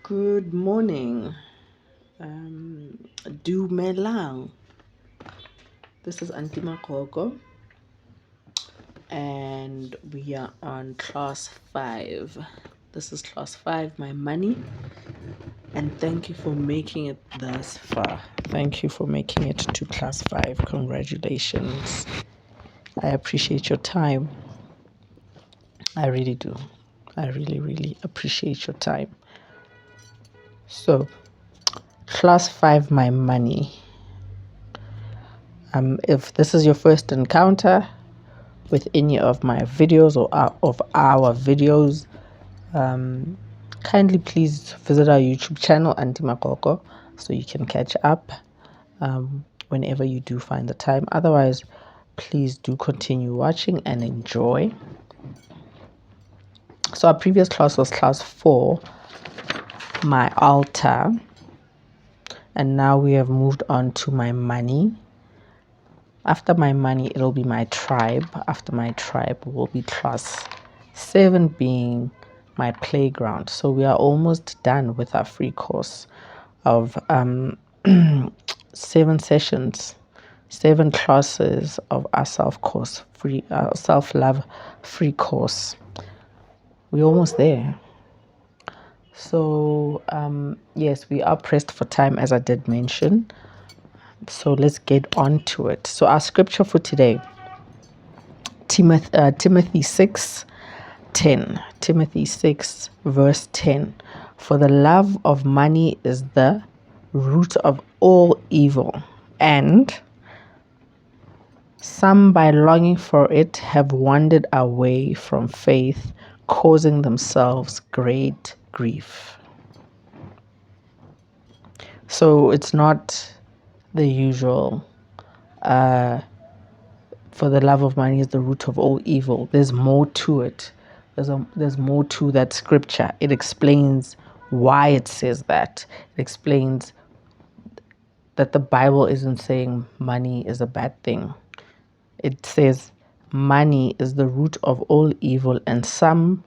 Good morning. Dumelang. This is Aunty and we are on class 5. This is class 5, my money. And thank you for making it thus far. Thank you for making it to class 5. Congratulations. I appreciate your time. I really do. I really, really appreciate your time. So, class 5, my money. If this is your first encounter with any of my videos or of our videos, kindly please visit our YouTube channel, Aunty Magogo, so you can catch up whenever you do find the time. Otherwise, please do continue watching and enjoy. So our previous class was class 4, my altar, and now we have moved on to my money. After my money, it'll be my tribe. After my tribe will be class 7, being my playground. So we are almost done with our free course of 7 sessions, 7 classes of our self-love free course. We're almost there. So yes, we are pressed for time, as I did mention. So let's get on to it. So our scripture for today, Timothy 6:10. Timothy 6 verse 10. For the love of money is the root of all evil, and some by longing for it have wandered away from faith, causing themselves great grief. So it's not the usual for the love of money is the root of all evil. There's more to it. There's more to that scripture. It explains why it says that. It explains that the Bible isn't saying money is a bad thing. It says money is the root of all evil, and some,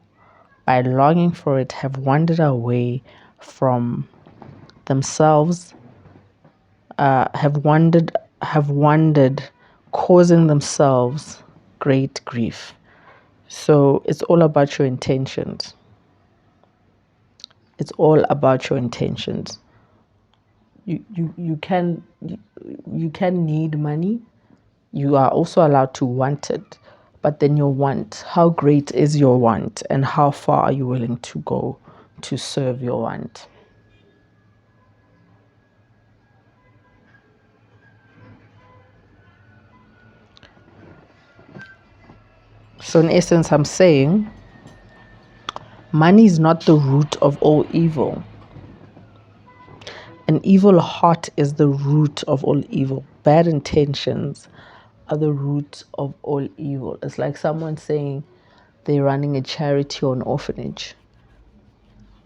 by longing for it, have wandered away from themselves, have wandered, causing themselves great grief. So it's all about your intentions. It's all about your intentions. You can need money. You are also allowed to want it, but then your want, how great is your want, and how far are you willing to go to serve your want? So in essence, I'm saying money is not the root of all evil. An evil heart is the root of all evil. Bad intentions are the root of all evil. It's like someone saying they're running a charity or an orphanage,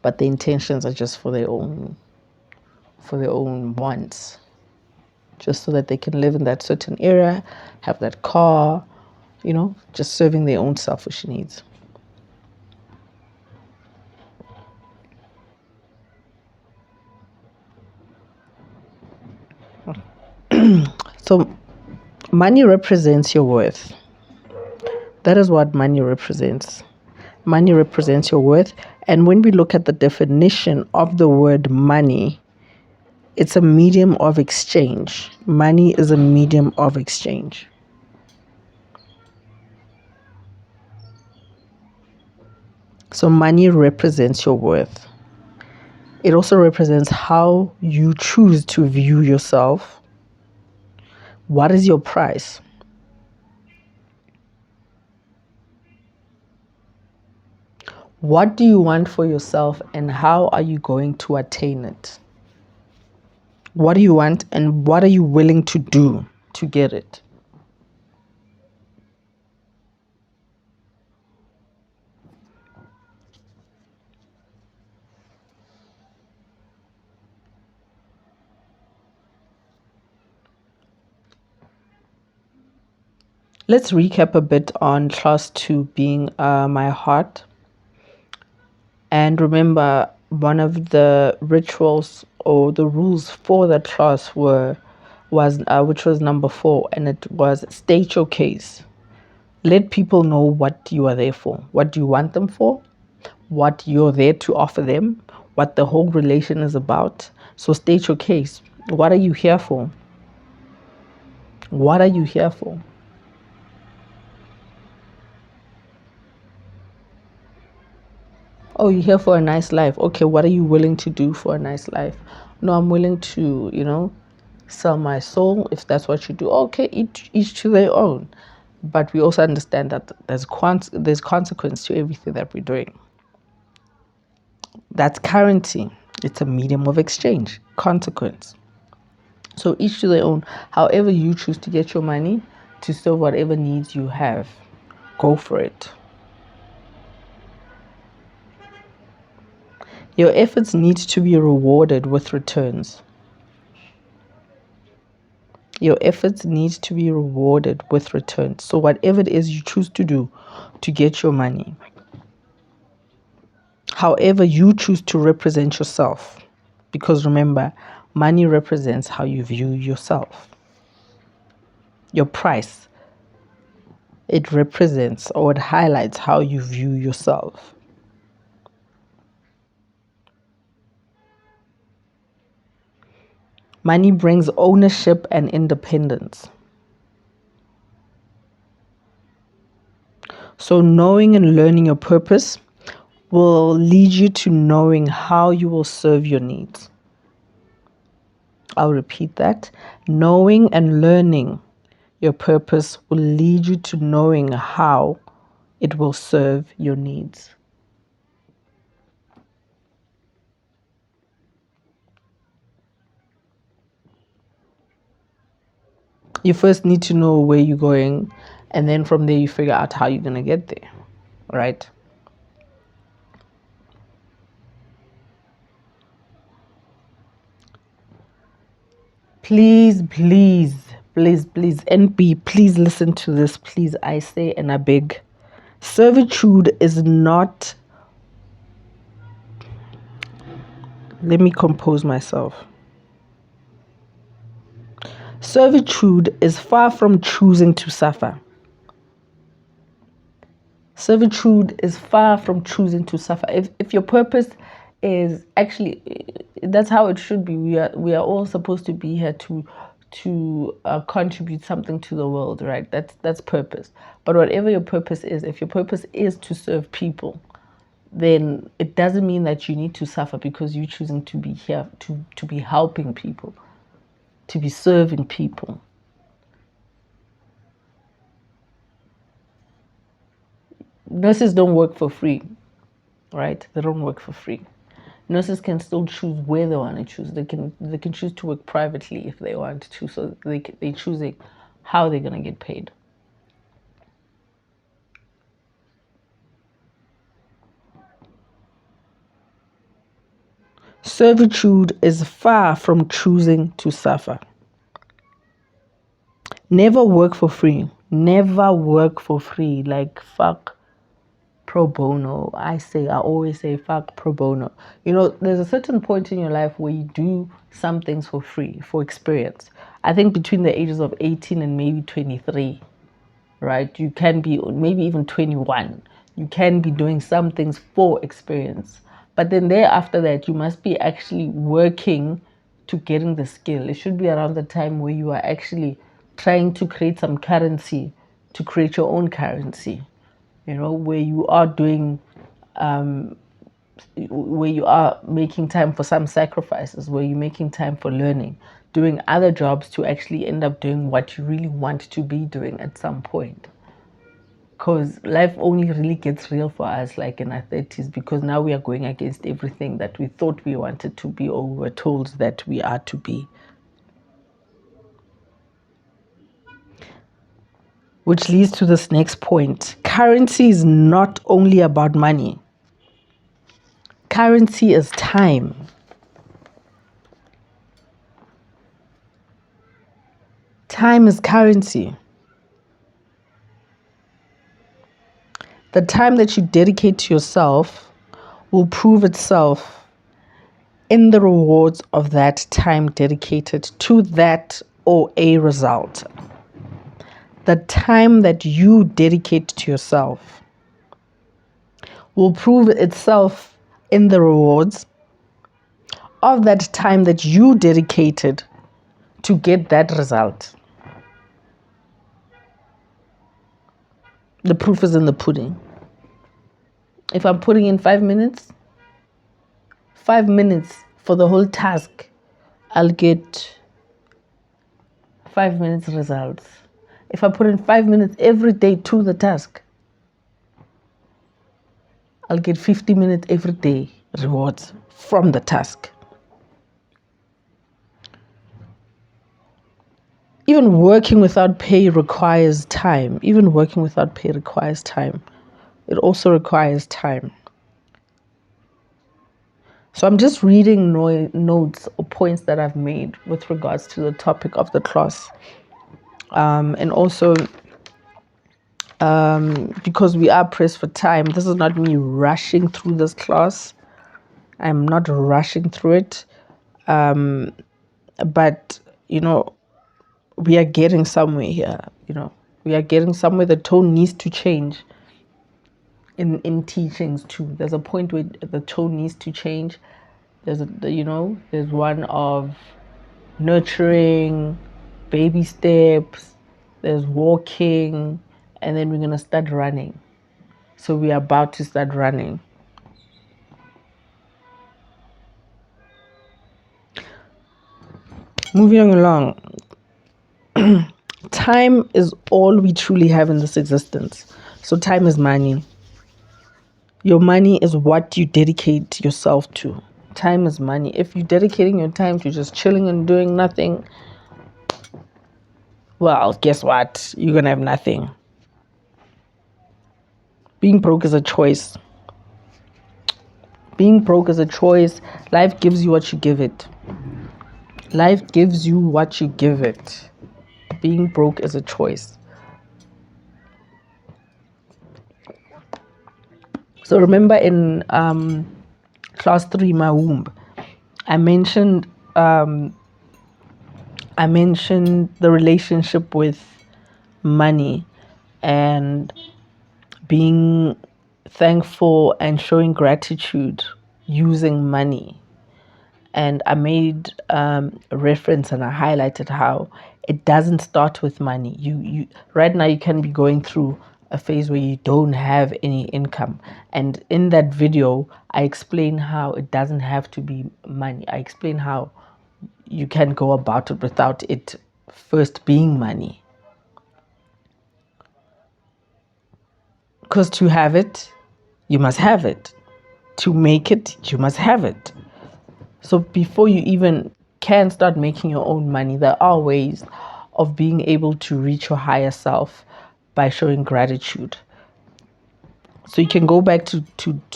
but the intentions are just for their own wants, just so that they can live in that certain area, have that car, just serving their own selfish needs. So money represents your worth. That is what money represents. Money represents your worth. And when we look at the definition of the word money, it's a medium of exchange. Money is a medium of exchange. So money represents your worth. It also represents how you choose to view yourself. What is your price? What do you want for yourself, and how are you going to attain it? What do you want, and what are you willing to do to get it? Let's recap a bit on class 2 being my heart. And remember, one of the rituals or the rules for that class which was number 4, and it was state your case. Let people know what you are there for, what you want them for, what you're there to offer them, what the whole relation is about. So state your case. What are you here for? What are you here for? Oh, you're here for a nice life. Okay, what are you willing to do for a nice life? No, I'm willing to, sell my soul if that's what you do. Okay, each to their own. But we also understand that there's consequence to everything that we're doing. That's currency. It's a medium of exchange. Consequence. So each to their own. However you choose to get your money to serve whatever needs you have, go for it. Your efforts need to be rewarded with returns. Your efforts need to be rewarded with returns. So whatever it is you choose to do to get your money, however you choose to represent yourself, because remember, money represents how you view yourself. Your price, it represents or it highlights how you view yourself. Money brings ownership and independence. So knowing and learning your purpose will lead you to knowing how you will serve your needs. I'll repeat that. Knowing and learning your purpose will lead you to knowing how it will serve your needs. You first need to know where you're going, and then from there you figure out how you're going to get there, right? Please, please, please, please, NB, please listen to this. Please, I say and I beg. Servitude is not. Let me compose myself. Servitude is far from choosing to suffer. Servitude is far from choosing to suffer. If your purpose is actually, that's how it should be. We are all supposed to be here to contribute something to the world, right? That's purpose. But whatever your purpose is, if your purpose is to serve people, then it doesn't mean that you need to suffer because you're choosing to be here to be helping people, to be serving people. Nurses don't work for free, right? They don't work for free. Nurses can still choose where they want to choose. They can choose to work privately if they want to. So they're choosing how they're gonna get paid. Servitude is far from choosing to suffer. Never work for free. Never work for free. Like fuck pro bono. I always say fuck pro bono. There's a certain point in your life where you do some things for free, for experience. I think between the ages of 18 and maybe 23, right? You can be, maybe even 21. You can be doing some things for experience. But then thereafter that, you must be actually working to getting the skill. It should be around the time where you are actually trying to create some currency, to create your own currency. Where you are doing, where you are making time for some sacrifices, where you're making time for learning, doing other jobs to actually end up doing what you really want to be doing at some point. Because life only really gets real for us like in our 30s, because now we are going against everything that we thought we wanted to be or we were told that we are to be. Which leads to this next point. Currency is not only about money. Currency is time. Time is currency. The time that you dedicate to yourself will prove itself in the rewards of that time dedicated to that or a result. The time that you dedicate to yourself will prove itself in the rewards of that time that you dedicated to get that result. The proof is in the pudding. If I'm putting in 5 minutes, 5 minutes for the whole task, I'll get 5 minutes results. If I put in 5 minutes every day to the task, I'll get 50 minutes every day rewards from the task. Even working without pay requires time. Even working without pay requires time. It also requires time. So I'm just reading notes or points that I've made with regards to the topic of the class. And also, because we are pressed for time, this is not me rushing through this class. I'm not rushing through it. But, we are getting somewhere here. We are getting somewhere. The tone needs to change in teachings too. There's a point where the tone needs to change. There's one of nurturing, baby steps, there's walking, and then we're going to start running. So we are about to start running. Moving along. Time is all we truly have in this existence. So time is money. Your money is what you dedicate yourself to. Time is money. If you're dedicating your time to just chilling and doing nothing, well, guess what? You're going to have nothing. Being broke is a choice. Being broke is a choice. Life gives you what you give it. Life gives you what you give it. Being broke is a choice. So remember in class 3, my womb, I mentioned the relationship with money and being thankful and showing gratitude using money. And I made a reference and I highlighted how it doesn't start with money. You right now you can be going through a phase where you don't have any income. And in that video, I explain how it doesn't have to be money. I explain how you can go about it without it first being money. Because to have it, you must have it. To make it, you must have it. So before you even can start making your own money, there are ways of being able to reach your higher self by showing gratitude. So you can go back to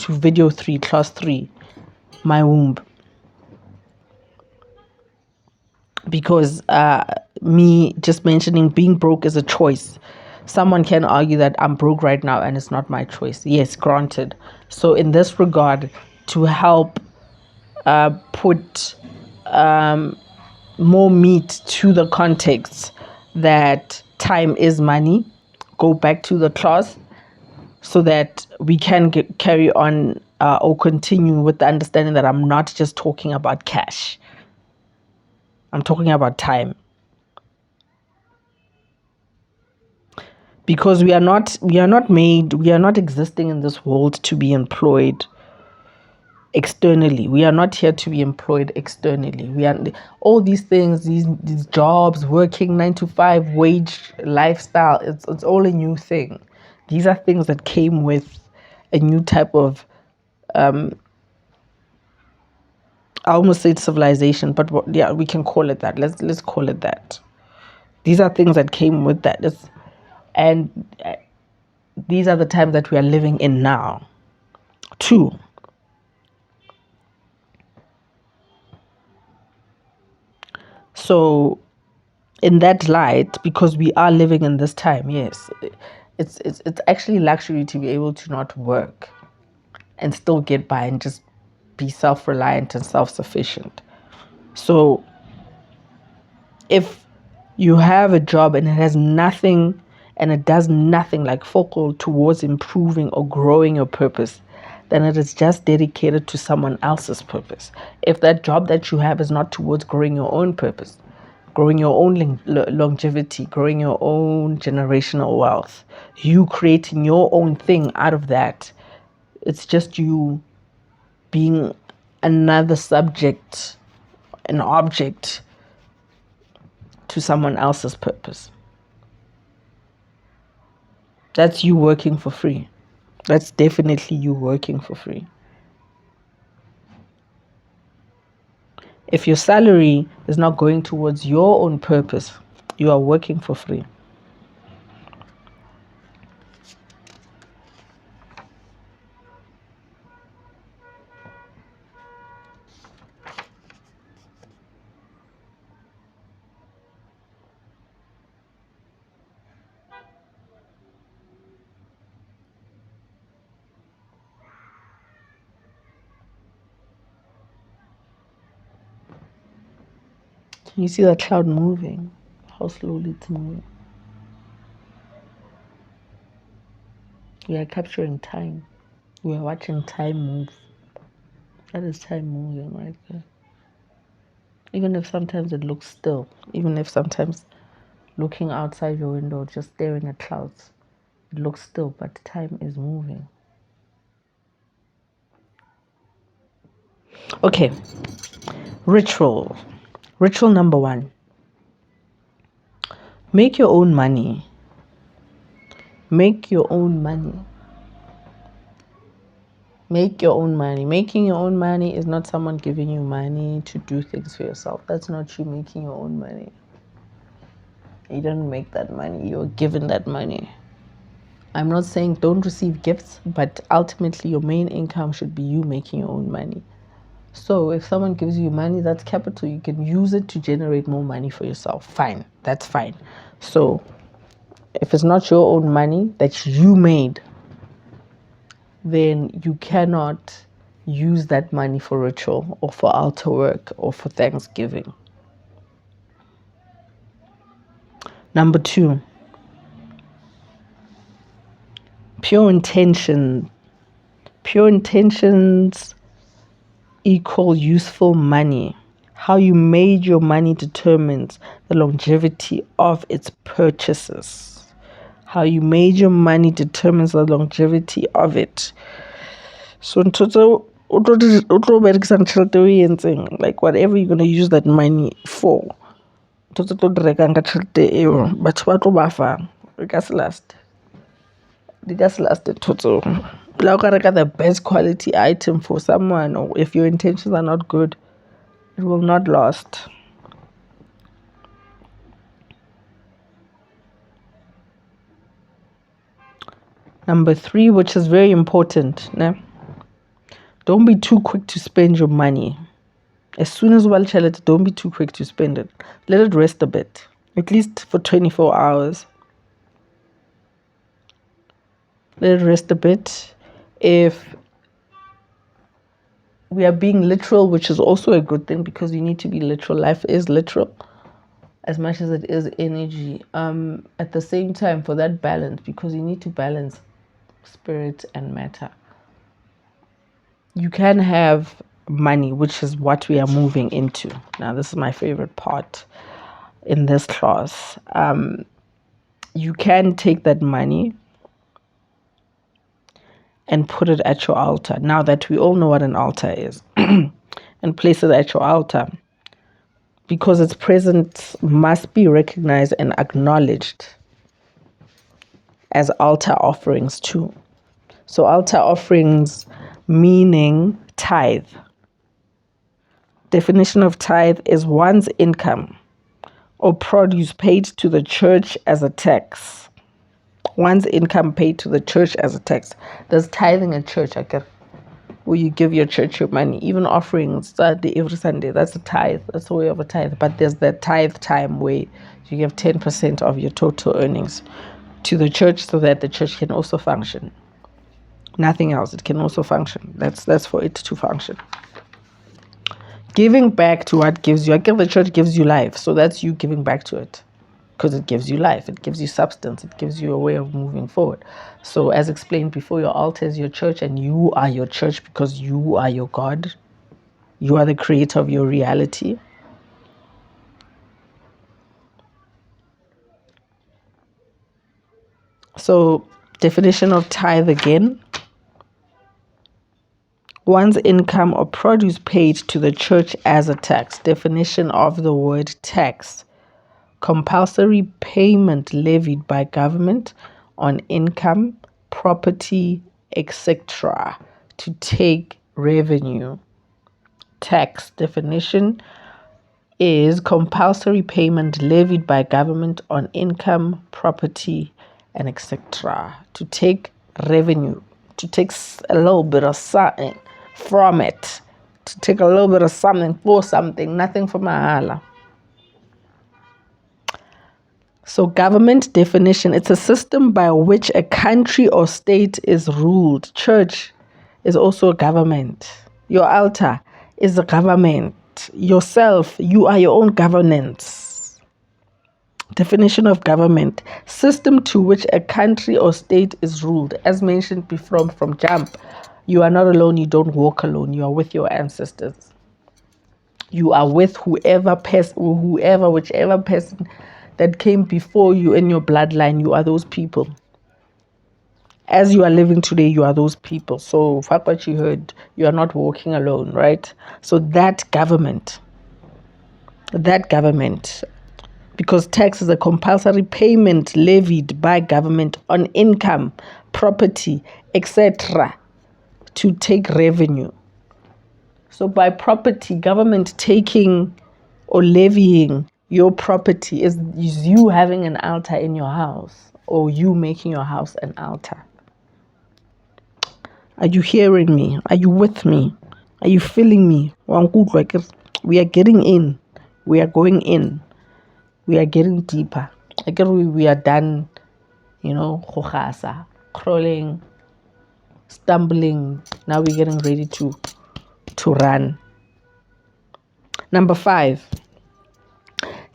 video 3, class 3, my womb. Because me just mentioning being broke is a choice. Someone can argue that I'm broke right now and it's not my choice. Yes, granted. So in this regard, to help put more meat to the context that time is money, go back to the class so that we can carry on or continue with the understanding that I'm not just talking about cash. I'm talking about time. Because we are not existing in this world to be employed externally. We are not here to be employed externally. We are all these things, these jobs, working 9 to 5, wage lifestyle. It's all a new thing. These are things that came with a new type of I almost said civilization, but we can call it that. Let's call it that. These are things that came with that. And these are the times that we are living in now. 2. So in that light, because we are living in this time, yes, it's actually luxury to be able to not work and still get by and just be self-reliant and self-sufficient. So if you have a job and it has nothing and it does nothing like focal towards improving or growing your purpose, then it is just dedicated to someone else's purpose. If that job that you have is not towards growing your own purpose, growing your own longevity, growing your own generational wealth, you creating your own thing out of that, it's just you being another subject, an object to someone else's purpose. That's you working for free. That's definitely you working for free. If your salary is not going towards your own purpose, you are working for free. Can you see that cloud moving? How slowly it's moving. We are capturing time. We are watching time move. That is time moving right there. Even if sometimes it looks still, even if sometimes looking outside your window, just staring at clouds, it looks still, but time is moving. Okay, ritual. Ritual number 1. Make your own money. Make your own money. Make your own money. Making your own money is not someone giving you money to do things for yourself. That's not you making your own money. You don't make that money. You're given that money. I'm not saying don't receive gifts, but ultimately your main income should be you making your own money. So if someone gives you money, that's capital. You can use it to generate more money for yourself. Fine. That's fine. So if it's not your own money that you made, then you cannot use that money for ritual or for altar work or for Thanksgiving. Number 2, pure intention. Pure intentions equal useful money. How you made your money determines the longevity of its purchases. How you made your money determines the longevity of it. So in total, like whatever you're going to use that money for, but it just lasted total. Like the best quality item for someone, or if your intentions are not good, it will not last. Number 3, which is very important, don't be too quick to spend your money. As soon as don't be too quick to spend it. Let it rest a bit, at least for 24 hours. Let it rest a bit. If we are being literal, which is also a good thing because you need to be literal. Life is literal as much as it is energy. At the same time, for that balance, because you need to balance spirit and matter. You can have money, which is what we are moving into. Now, this is my favorite part in this class. You can take that money and put it at your altar. Now that we all know what an altar is, and place it at your altar, because its presence must be recognized and acknowledged as altar offerings too. So altar offerings meaning tithe. Definition of tithe is one's income or produce paid to the church as a tax. One's income paid to the church as a tax. There's tithing at church, where you give your church your money. Even offerings every Sunday, that's a tithe. That's a way of a tithe. But there's that tithe time where you give 10% of your total earnings to the church so that the church can also function. Nothing else. It can also function. That's for it to function. Giving back to what gives you. I guess the church gives you life. So that's you giving back to it. Because it gives you life. It gives you substance. It gives you a way of moving forward. So as explained before, your altar is your church and you are your church because you are your God. You are the creator of your reality. So definition of tithe again. One's income or produce paid to the church as a tax. Definition of the word tax. Compulsory payment levied by government on income, property, etc. to take revenue. Tax definition is compulsory payment levied by government on income, property, and etc. to take revenue, to take a little bit of something from it, to take a little bit of something for something, nothing for mahala. So government definition, it's a system by which a country or state is ruled. Church is also a government. Your altar is a government. Yourself, you are your own governance. Definition of government, system to which a country or state is ruled. As mentioned before from Jump, you are not alone, you don't walk alone, you are with your ancestors. You are with whichever person that came before you in your bloodline. You are those people. As you are living today, you are those people. So fuck what you heard. You are not walking alone, right? So that government, because tax is a compulsory payment levied by government on income, property, etc. to take revenue. So by property, government taking or levying your property is you having an altar in your house or you making your house an altar. Are you hearing me? Are you with me? Are you feeling me? We are getting in. We are going in. We are getting deeper. We are done, crawling, stumbling. Now we're getting ready to run. Number 5.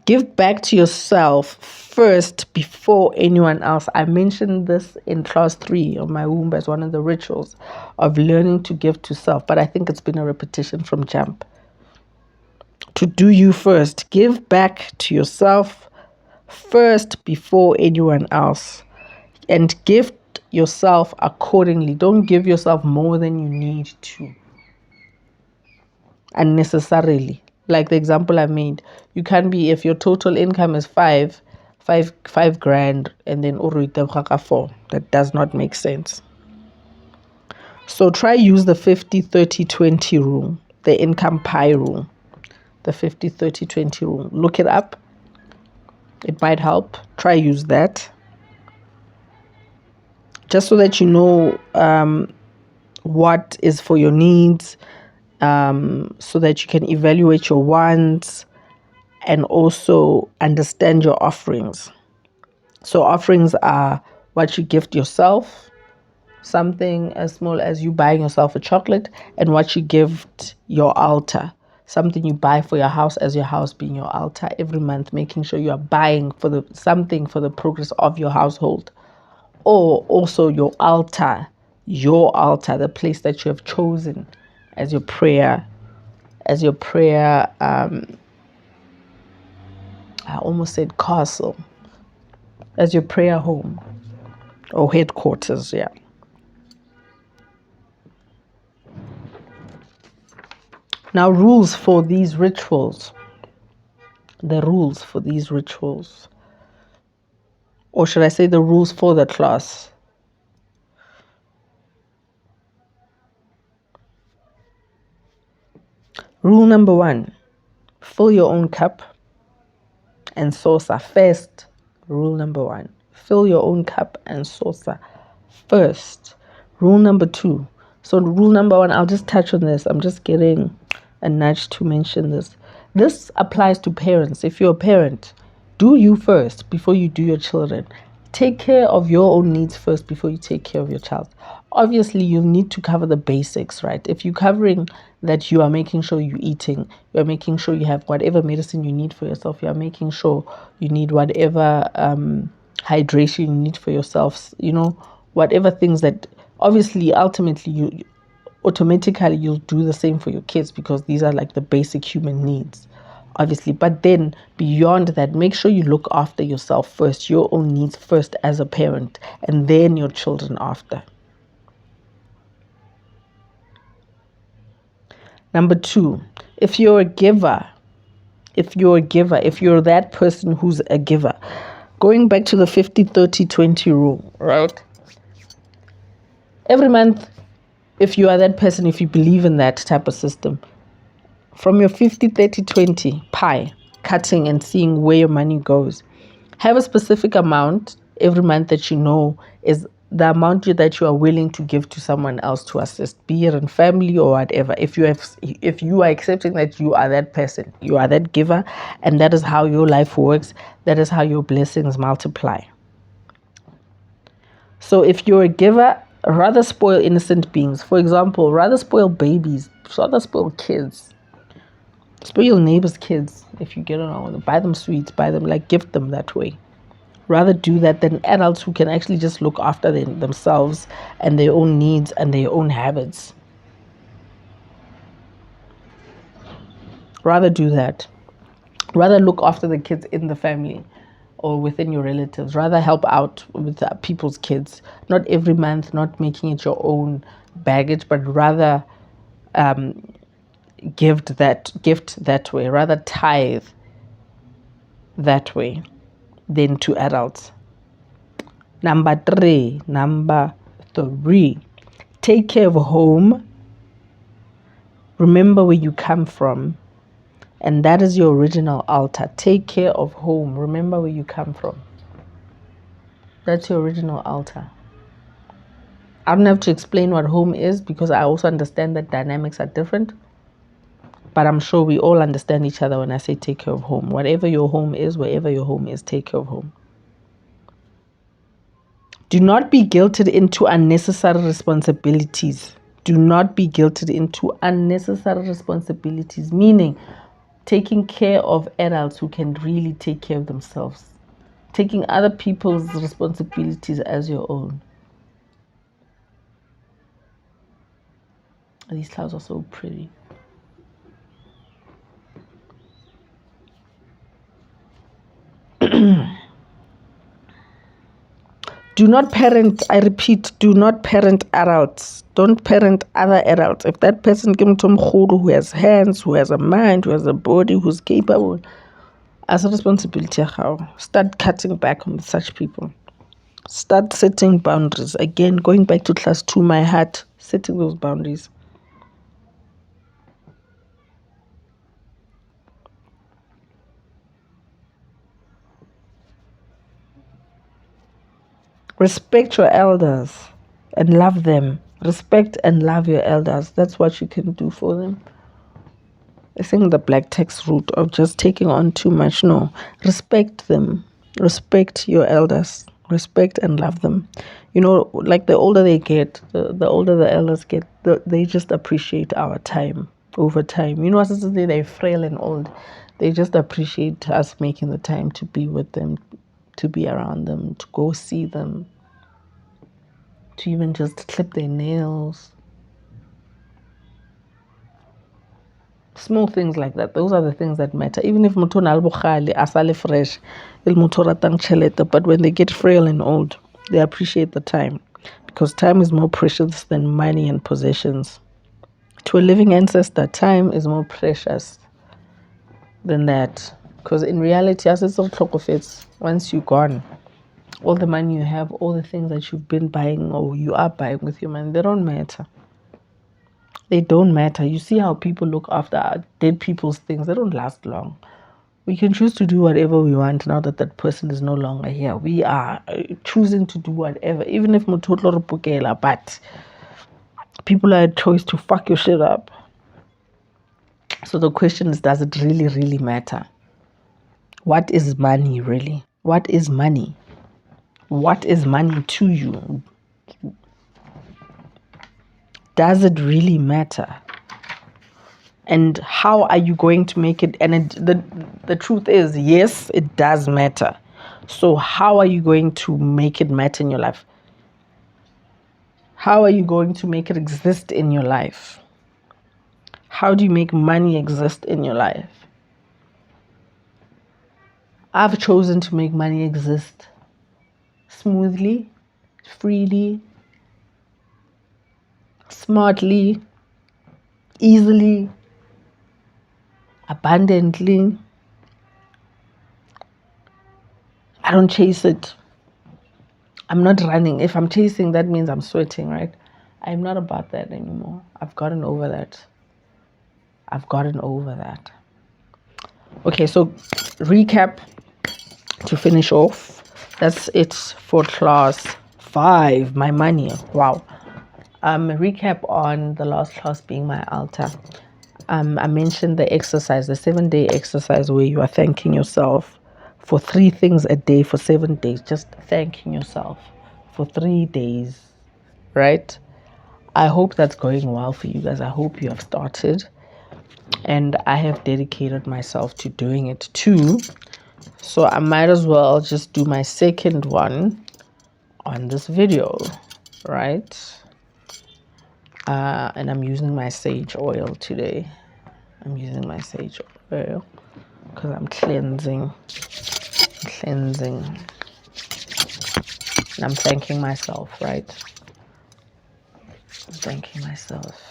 Give back to yourself first before anyone else. I mentioned this in class 3 of my womb as one of the rituals of learning to give to self. But I think it's been a repetition from Jump. To do you first. Give back to yourself first before anyone else. And gift yourself accordingly. Don't give yourself more than you need to. Unnecessarily. Like the example I made, you can be, if your total income is five grand and then 4, that does not make sense. So try use the 50-30-20 rule, the income pie rule, the 50-30-20 rule. Look it up. It might help. Try use that. Just so that you know what is for your needs, so that you can evaluate your wants and also understand your offerings. So offerings are what you gift yourself, something as small as you buying yourself a chocolate, and what you gift your altar, something you buy for your house, as your house being your altar every month, making sure you are buying for something for the progress of your household. Or also your altar, the place that you have chosen as your prayer, I almost said castle, as your prayer home or headquarters, yeah. Now, rules for these rituals. The rules for these rituals. Or should I say the rules for the class? Rule number 1, fill your own cup and saucer first. Rule number 1, fill your own cup and saucer first. Rule number 2. So rule number 1, I'll just touch on this. I'm just getting a nudge to mention this. This applies to parents. If you're a parent, do you first before you do your children. Take care of your own needs first before you take care of your child. obviously you need to cover the basics, right? If you're covering that, you are making sure you're eating, you're making sure you have whatever medicine you need for yourself, you're making sure you need whatever hydration you need for yourself, whatever things that obviously ultimately you automatically you'll do the same for your kids, because these are like the basic human needs, obviously. But then beyond that, make sure you look after yourself first, your own needs first as a parent, and then your children after. Number 2, if you're that person who's a giver, going back to the 50-30-20 rule, right? Every month, if you are that person, if you believe in that type of system, from your 50-30-20 pie, cutting and seeing where your money goes, have a specific amount every month that you know is the amount that you are willing to give to someone else to assist, be it in family or whatever. If you are accepting that you are that person, you are that giver, and that is how your life works, that is how your blessings multiply. So if you're a giver, rather spoil innocent beings. For example, rather spoil babies, rather spoil kids. Spoil your neighbor's kids if you get on. Buy them sweets, buy them, gift them that way. Rather do that than adults who can actually just look after themselves and their own needs and their own habits. Rather do that. Rather look after the kids in the family or within your relatives. Rather help out with people's kids. Not every month, not making it your own baggage, but rather gift that way. Rather tithe that way than to adults. Number three, take care of home. Remember where you come from, and that is your original altar. Take care of home. Remember where you come from. That's your original altar. I don't have to explain what home is, because I also understand that dynamics are different. But I'm sure we all understand each other when I say take care of home. Whatever your home is, wherever your home is, take care of home. Do not be guilted into unnecessary responsibilities. Do not be guilted into unnecessary responsibilities, meaning taking care of adults who can really take care of themselves. Taking other people's responsibilities as your own. These clouds are so pretty. Do not parent, I repeat, do not parent adults. Don't parent other adults. If that person came to who has hands, who has a mind, who has a body, who's capable, as a responsibility, start cutting back on such people. Start setting boundaries. Again, going back to class 2, my heart, setting those boundaries. Respect your elders and love them. Respect and love your elders. That's what you can do for them. I think the black text route of just taking on too much. No, respect them. Respect your elders. Respect and love them. Like the older they get, the older the elders get, they just appreciate our time over time. As they're frail and old, they just appreciate us making the time to be with them, to be around them, to go see them, to even just clip their nails. Small things like that. Those are the things that matter. Even if mutho na albukhali asale fresh, il mutho ratang chelete, but when they get frail and old, they appreciate the time, because time is more precious than money and possessions. To a living ancestor, time is more precious than that, because in reality, as it's all talk of it, once you're gone, all the money you have, all the things that you've been buying or you are buying with your money, they don't matter. They don't matter. You see how people look after dead people's things. They don't last long. We can choose to do whatever we want now that that person is no longer here. We are choosing to do whatever, even if mutotlo rupukela, but people are a choice to fuck your shit up. So the question is, does it really, really matter? What is money really? What is money? What is money to you? does it really matter? And how are you going to make it? And the truth is, yes, it does matter. So how are you going to make it matter in your life? How are you going to make it exist in your life? How do you make money exist in your life? I've chosen to make money exist smoothly, freely, smartly, easily, abundantly. I don't chase it. I'm not running. If I'm chasing, that means I'm sweating, right? I'm not about that anymore. I've gotten over that. Okay, so recap to finish off. That's it for class 5, my money. Wow. Recap on the last class being my altar. I mentioned the exercise, the 7-day exercise where you are thanking yourself for 3 things a day for 7 days. Just thanking yourself for 3 days, right? I hope that's going well for you guys. I hope you have started. And I have dedicated myself to doing it too. So I might as well just do my second one on this video, right? And I'm using my sage oil today. I'm using my sage oil because I'm cleansing. And I'm thanking myself, right? I'm thanking myself.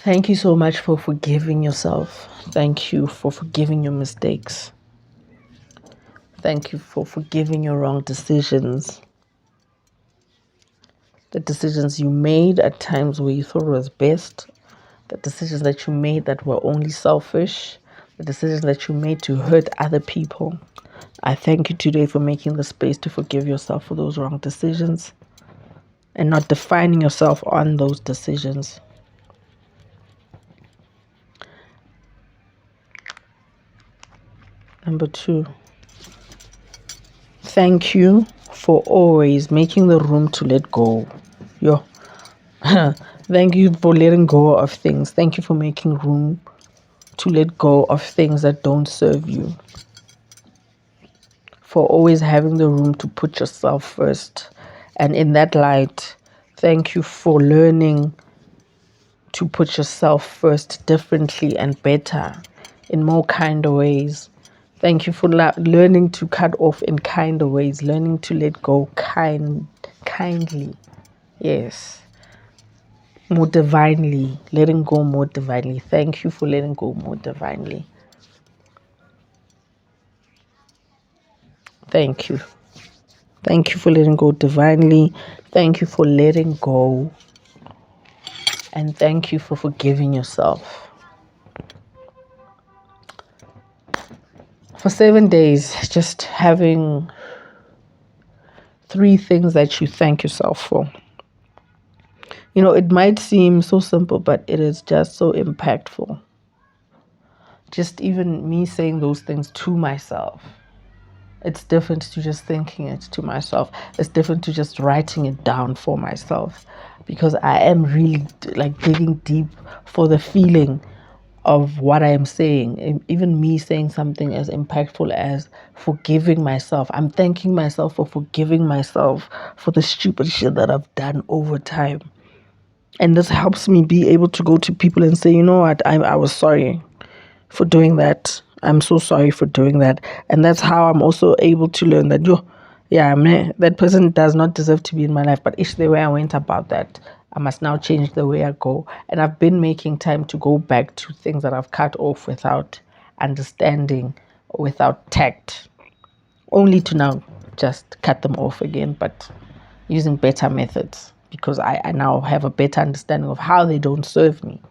Thank you so much for forgiving yourself. Thank you for forgiving your mistakes. Thank you for forgiving your wrong decisions. The decisions you made at times where you thought was best. The decisions that you made that were only selfish. The decisions that you made to hurt other people. I thank you today for making the space to forgive yourself for those wrong decisions and not defining yourself on those decisions. Number 2, thank you for always making the room to let go. Thank you for letting go of things. Thank you for making room to let go of things that don't serve you. For always having the room to put yourself first. And in that light, thank you for learning to put yourself first differently and better in more kinder ways. Thank you for learning to cut off in kinder ways, learning to let go kindly. Yes. More divinely, letting go more divinely. Thank you for letting go more divinely. Thank you. Thank you for letting go divinely. Thank you for letting go. And thank you for forgiving yourself. For 7 days, just having 3 things that you thank yourself for. You know, it might seem so simple, but it is just so impactful. Just even me saying those things to myself. It's different to just thinking it to myself. It's different to just writing it down for myself. Because I am really digging deep for the feeling of what I am saying. Even me saying something as impactful as forgiving myself. I'm thanking myself for forgiving myself for the stupid shit that I've done over time. And this helps me be able to go to people and say, you know what, I was sorry for doing that. I'm so sorry for doing that. And that's how I'm also able to learn that, that person does not deserve to be in my life. But each the way I went about that, I must now change the way I go. And I've been making time to go back to things that I've cut off without understanding, without tact, only to now just cut them off again, but using better methods, because I now have a better understanding of how they don't serve me.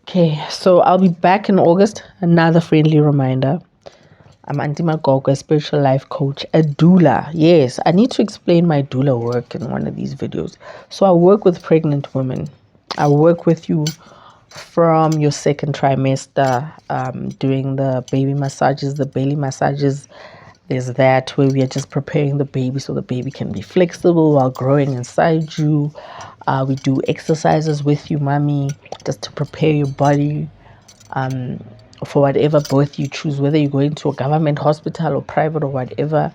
Okay, so I'll be back in August. Another friendly reminder. I'm Auntie Magogo, a spiritual life coach, a doula. Yes, I need to explain my doula work in one of these videos. So I work with pregnant women I work with you from your second trimester, doing the baby massages, the belly massages. There's that where we are just preparing the baby so the baby can be flexible while growing inside you. We do exercises with you, mommy, just to prepare your body for whatever birth you choose, whether you're going to a government hospital or private or whatever.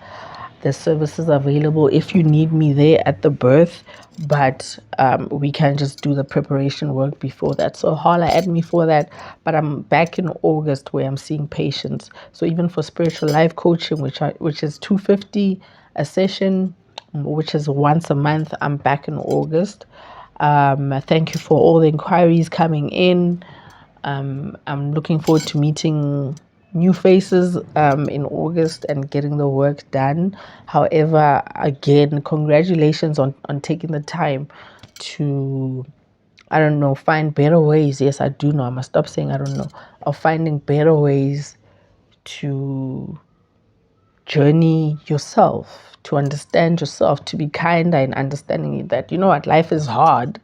There's services available if you need me there at the birth, but we can just do the preparation work before that. So holla at me for that. But I'm back in August where I'm seeing patients. So even for spiritual life coaching, which is $250 a session, which is once a month, I'm back in August. Thank you for all the inquiries coming in. I'm looking forward to meeting new faces in August and getting the work done. However, again, congratulations on taking the time to, I don't know, find better ways. Yes, I do know. I must stop saying I don't know. Of finding better ways to journey yourself, to understand yourself, to be kinder in understanding that, you know what, life is hard,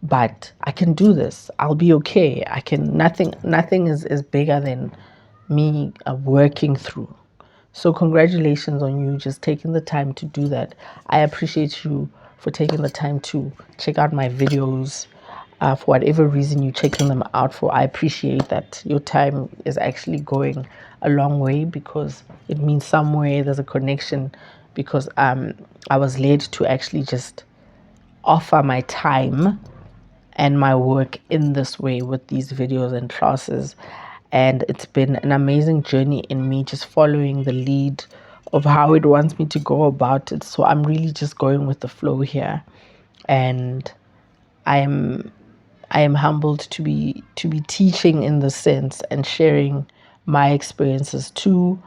but I can do this. I'll be okay. I can, nothing is bigger than me working through. So congratulations on you just taking the time to do that. I appreciate you for taking the time to check out my videos. For whatever reason you're checking them out for, I appreciate that. Your time is actually going a long way because it means somewhere there's a connection, because I was led to actually just offer my time and my work in this way with these videos and classes. And it's been an amazing journey in me just following the lead of how it wants me to go about it. So I'm really just going with the flow here, and I am humbled to be teaching in the sense and sharing my experiences too,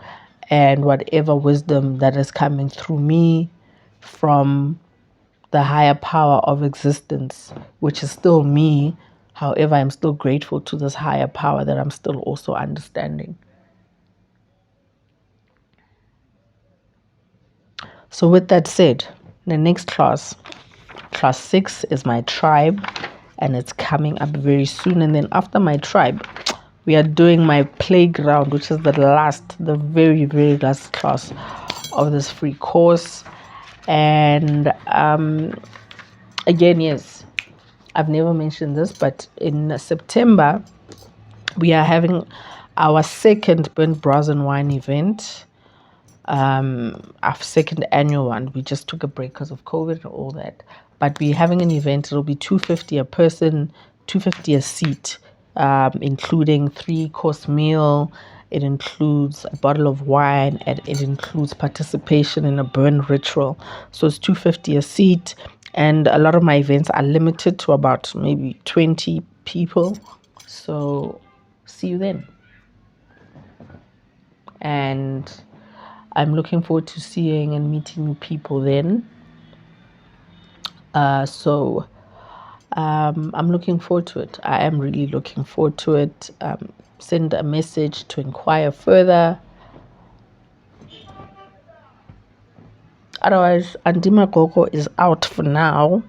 and whatever wisdom that is coming through me from the higher power of existence, which is still me. However, I'm still grateful to this higher power that I'm still also understanding. So with that said, the next class, class 6, is my tribe, and it's coming up very soon. And then after my tribe, we are doing my playground, which is the very, very last class of this free course. And again, yes, I've never mentioned this, but in September, we are having our second Burnt Bras and Wine event. Our second annual one. We just took a break because of COVID and all that. But we're having an event. It'll be $250 a person, $250 a seat, including 3-course meal. It includes a bottle of wine, and it includes participation in a burn ritual. So it's $250 a seat. And a lot of my events are limited to about maybe 20 people. So see you then. And I'm looking forward to seeing and meeting new people then. So I'm looking forward to it. I am really looking forward to it. Send a message to inquire further. Otherwise, Aunty Magogo is out for now.